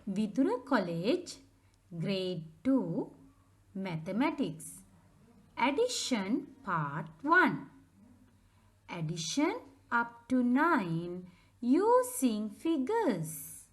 Vidura College, Grade 2, Mathematics. Addition Part 1. Addition up to 9 using figures.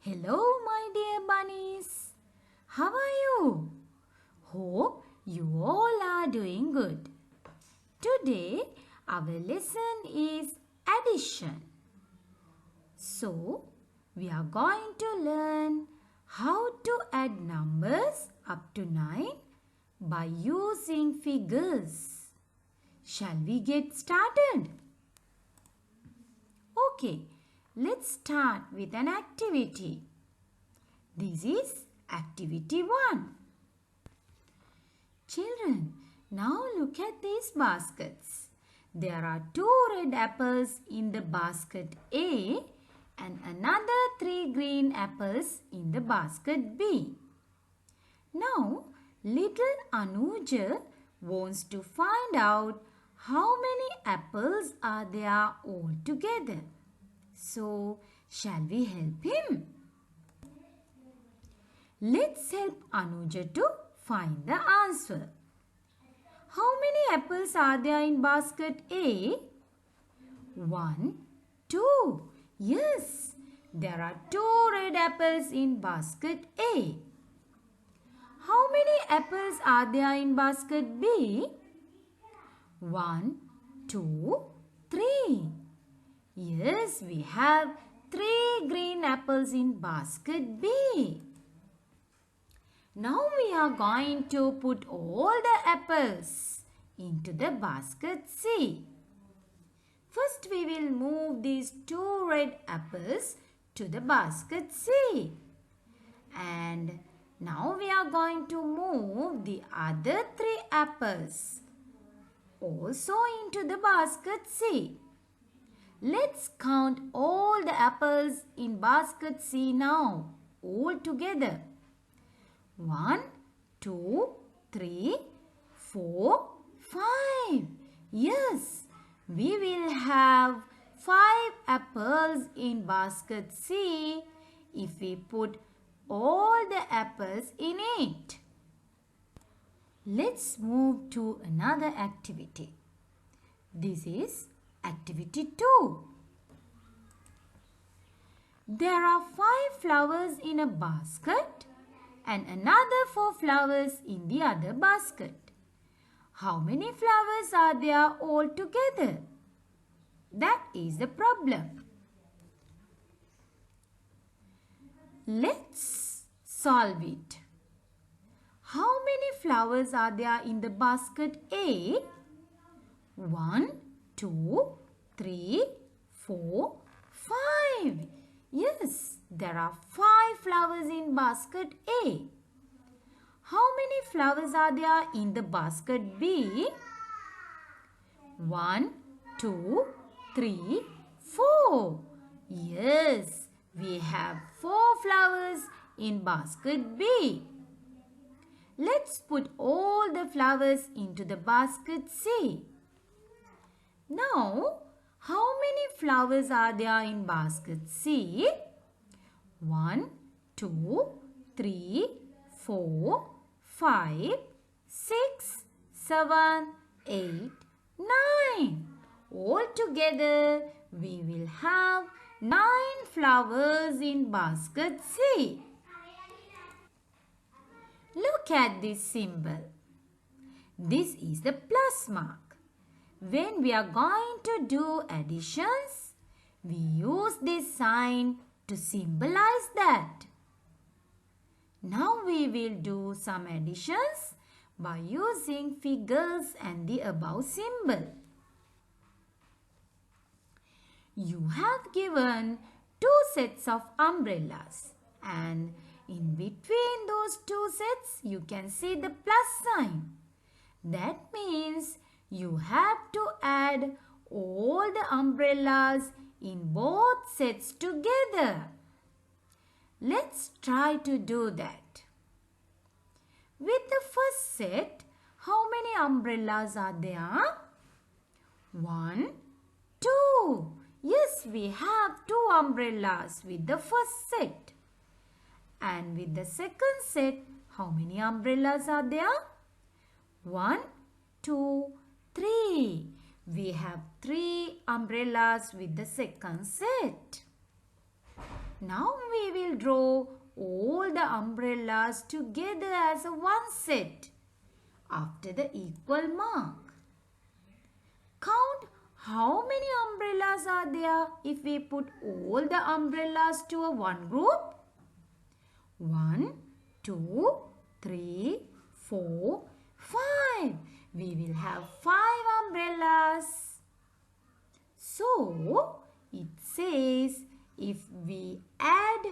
Hello my dear bunnies. How are you? Hope you all are doing good. Today our lesson is addition. So we are going to learn how to add numbers up to 9 by using figures. Shall we get started? Okay, let's start with an activity. This is activity 1. Children, now look at these baskets. There are 2 red apples in the basket A and another 3 green apples in the basket B. Now, little Anuja wants to find out how many apples are there all together. So, shall we help him? Let's help Anuja to find the answer. How many apples are there in basket A? 1, 2. Yes, there are 2 red apples in basket A. How many apples are there in basket B? 1, 2, 3. Yes, we have 3 green apples in basket B. Now we are going to put all the apples into the basket C. First we will move these 2 red apples to the basket C. And now we are going to move the other 3 apples also into the basket C. Let's count all the apples in basket C now, all together. 1, 2, 3, 4, 5. Yes, we will have 5 apples in basket C if we put all the apples in it. Let's move to another activity. This is activity 2. There are 5 flowers in a basket and another 4 flowers in the other basket. How many flowers are there all together? That is the problem. Let's solve it. How many flowers are there in the basket A? 1, 2, 3, 4, 5. Yes, there are 5 flowers in basket A. How many flowers are there in the basket B? 1, 2, 3, 4. Yes, we have 4 flowers in basket B. Let's put all the flowers into the basket C. Now, how many flowers are there in basket C? 1, 2, 3, 4, 5, 6, 7, 8, 9. All together, we will have 9 flowers in basket C. Look at this symbol. This is the plus mark. When we are going to do additions, we use this sign to symbolize that. Now we will do some additions by using figures and the above symbol. You have given 2 sets of umbrellas and in between those 2 sets you can see the plus sign. That means you have to add all the umbrellas in both sets together. Let's try to do that. With the first set, how many umbrellas are there? 1, 2. Yes, we have 2 umbrellas with the first set. And with the second set, how many umbrellas are there? 1, 2, 3. We have 3 umbrellas with the second set. Now we will draw all the umbrellas together as a one set after the equal mark. Count how many umbrellas are there if we put all the umbrellas to a one group? 1, 2, 3, 4, 5. We will have 5 umbrellas. So, it says if we add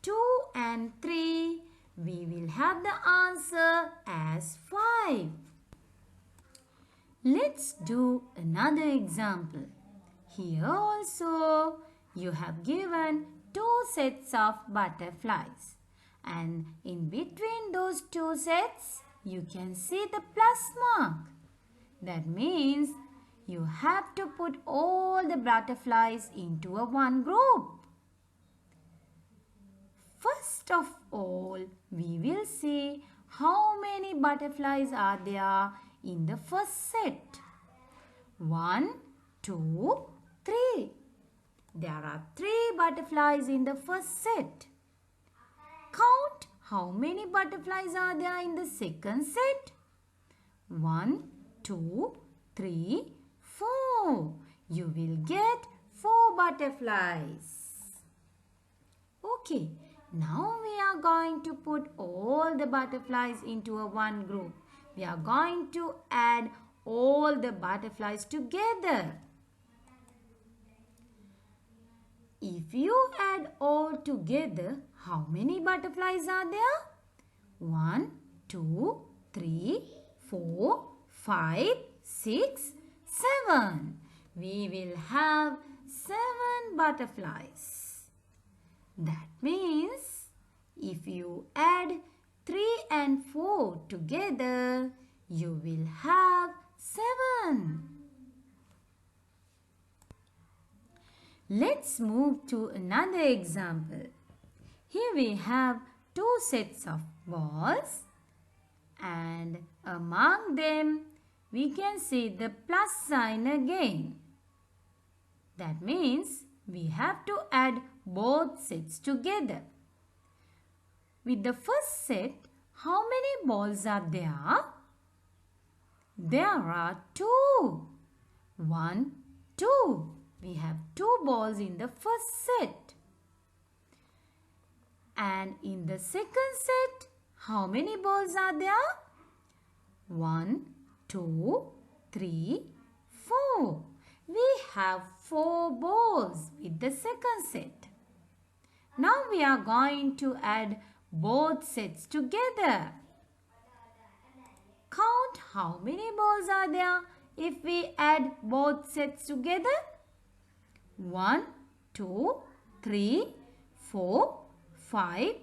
2 and 3, we will have the answer as 5. Let's do another example. Here also, you have given 2 sets of butterflies. And in between those 2 sets, you can see the plus mark. That means you have to put all the butterflies into a one group. First of all, we will see how many butterflies are there in the first set. 1, 2, 3. There are 3 butterflies in the first set. Count how many butterflies are there in the second set. 1, 2, 3, 4. You will get 4 butterflies. Okay, now we are going to put all the butterflies into a one group. We are going to add all the butterflies together. If you add all together, how many butterflies are there? 1, 2, 3, 4, 5, 6, 7. We will have 7 butterflies. That means if you add 3 and 4 together, you will have 7. Let's move to another example. Here we have 2 sets of balls and among them we can see the plus sign again. That means we have to add both sets together. With the first set, how many balls are there? There are 2. 1, 2. We have 2 balls in the first set. And in the second set, how many balls are there? 1, 2, 3, 4. We have 4 balls with the second set. Now we are going to add both sets together. Count how many balls are there if we add both sets together. 1, 2, 3, 4, 5,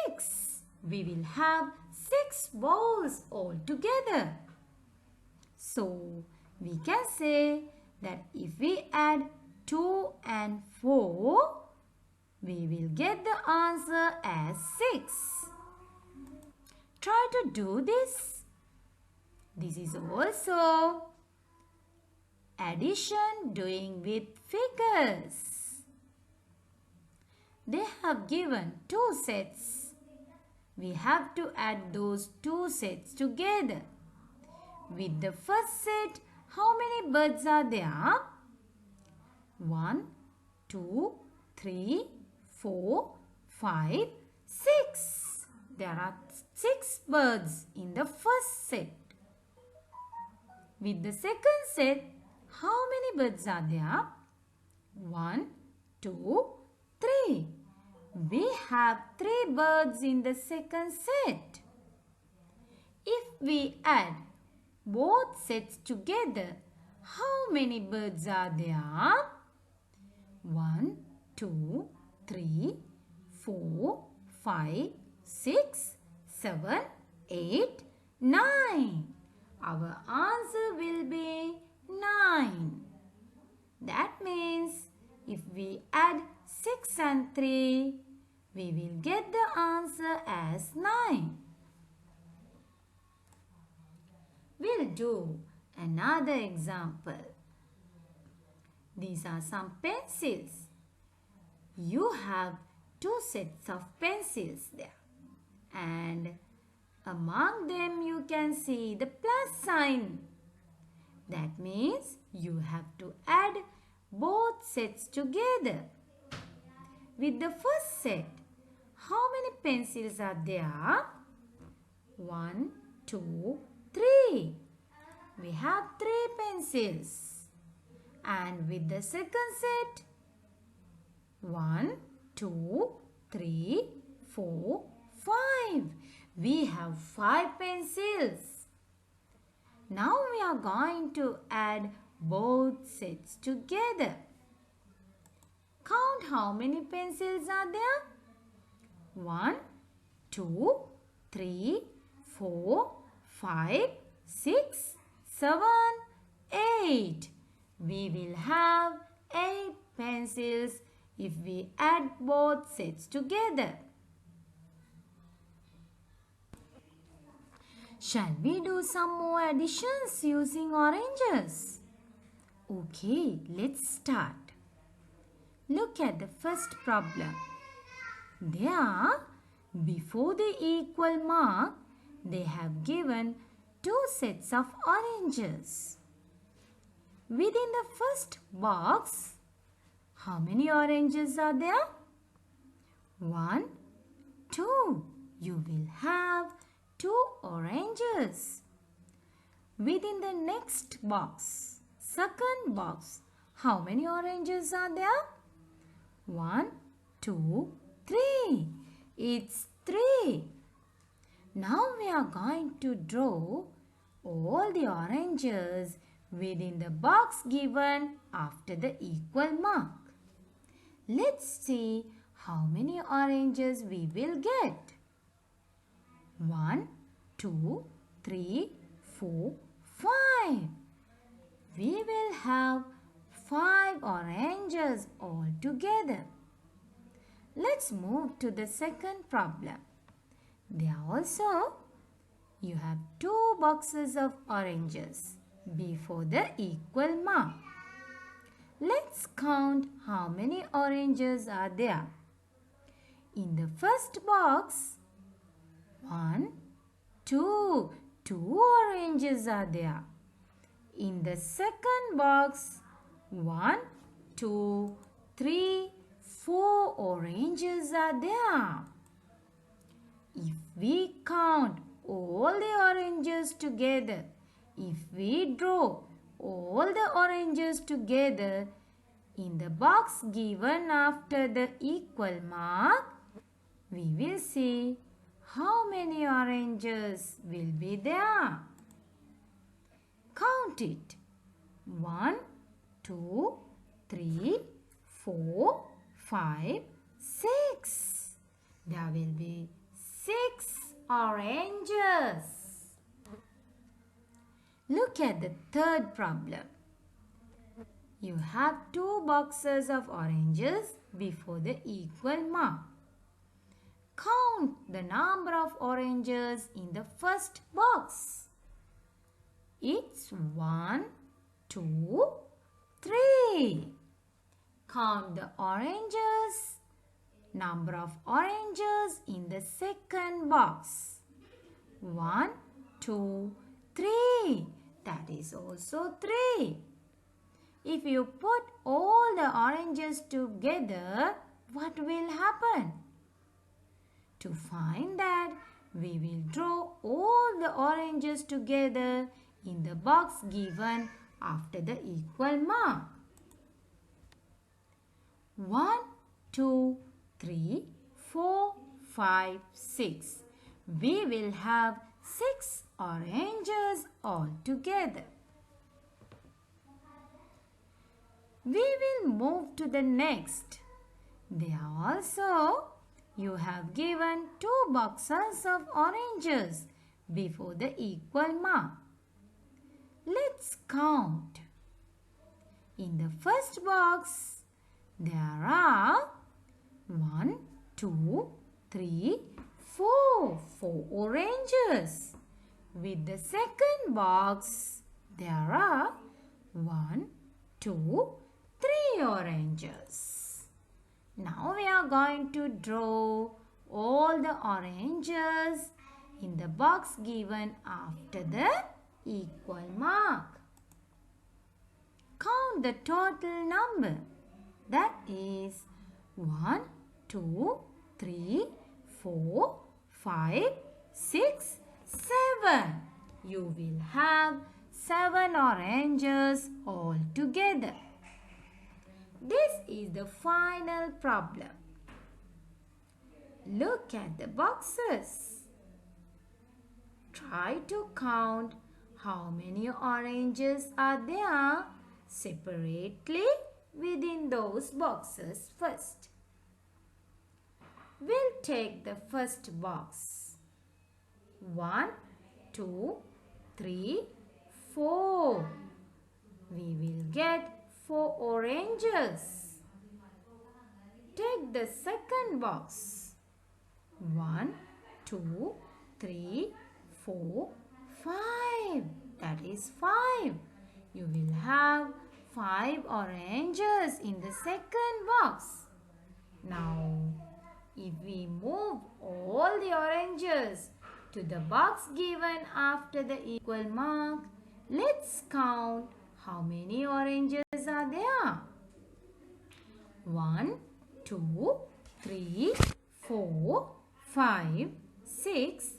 6. We will have 6 balls all together. So, we can say that if we add 2 and 4, we will get the answer as 6. Try to do this. This is also addition doing with figures. They have given 2 sets. We have to add those 2 sets together. With the first set, how many birds are there? 1, 2, 3, 4, 5, 6. There are 6 birds in the first set. With the second set, how many birds are there? 1, 2, 3. We have 3 birds in the second set. If we add both sets together, how many birds are there? 1, 2, 3, 4, 5, 6, 7, 8, 9. Our answer will be 9. That means If we add 6 and 3, we will get the answer as 9. We'll do another example. These are some pencils. You have 2 sets of pencils there. And among them you can see the plus sign. That means you have to add both sets together. With the first set, how many pencils are there? 1, 2, 3. We have 3 pencils. And with the second set, 1, 2, 3, 4, 5. We have 5 pencils. Now we are going to add both sets together. Count how many pencils are there? 1, 2, 3, 4, 5, 6, 7, 8. We will have 8 pencils if we add both sets together. Shall we do some more additions using oranges? Okay, let's start. Look at the first problem. There, before the equal mark, they have given 2 sets of oranges. Within the first box, how many oranges are there? 1, 2. You will have 2 oranges. Within the next box, second box, how many oranges are there? 1, 2, 3. It's 3. Now we are going to draw all the oranges within the box given after the equal mark. Let's see how many oranges we will get. 1, 2, 3, 4, 5. We will have 5 oranges altogether. Let's move to the second problem. There also, you have 2 boxes of oranges before the equal mark. Let's count how many oranges are there. In the first box, 1, 2. 2 oranges are there. In the second box, 1, 2, 3, 4 oranges are there. If we count all the oranges together, if we draw all the oranges together in the box given after the equal mark, we will see how many oranges will be there. Count it. 1, 2, 3, 4, 5, 6. There will be 6 oranges. Look at the third problem. You have 2 boxes of oranges before the equal mark. Count the number of oranges in the first box. It's 1, 2, 3. Count the oranges. Number of oranges in the second box. 1, 2, 3. That is also 3. If you put all the oranges together, what will happen? To find that, we will draw all the oranges together in the box given after the equal mark. 1, 2, 3, 4, 5, 6. We will have 6 oranges altogether. We will move to the next. There also, you have given 2 boxes of oranges before the equal mark. Let's count. In the first box, there are 1, 2, 3, 4. 4 oranges. With the second box, there are 1, 2, 3 oranges. Now we are going to draw all the oranges in the box given after the equal mark. Count the total number. That is 1, 2, 3, 4, 5, 6, 7. You will have 7 oranges all together. This is the final problem. Look at the boxes. Try to count how many oranges are there separately within those boxes first. We'll take the first box. 1, 2, 3, 4. We will get 4 oranges. Take the second box. 1, 2, 3, 4, 5. That is 5. You will have 5 oranges in the second box. Now, if we move all the oranges to the box given after the equal mark, let's count how many oranges are there. 1, 2, 3, 4, 5, 6,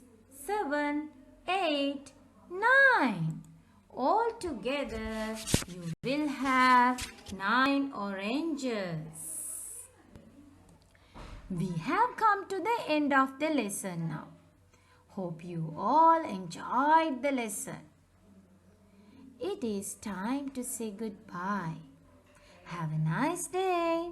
7, 8, 9. All together, you will have 9 oranges. We have come to the end of the lesson now. Hope you all enjoyed the lesson. It is time to say goodbye. Have a nice day.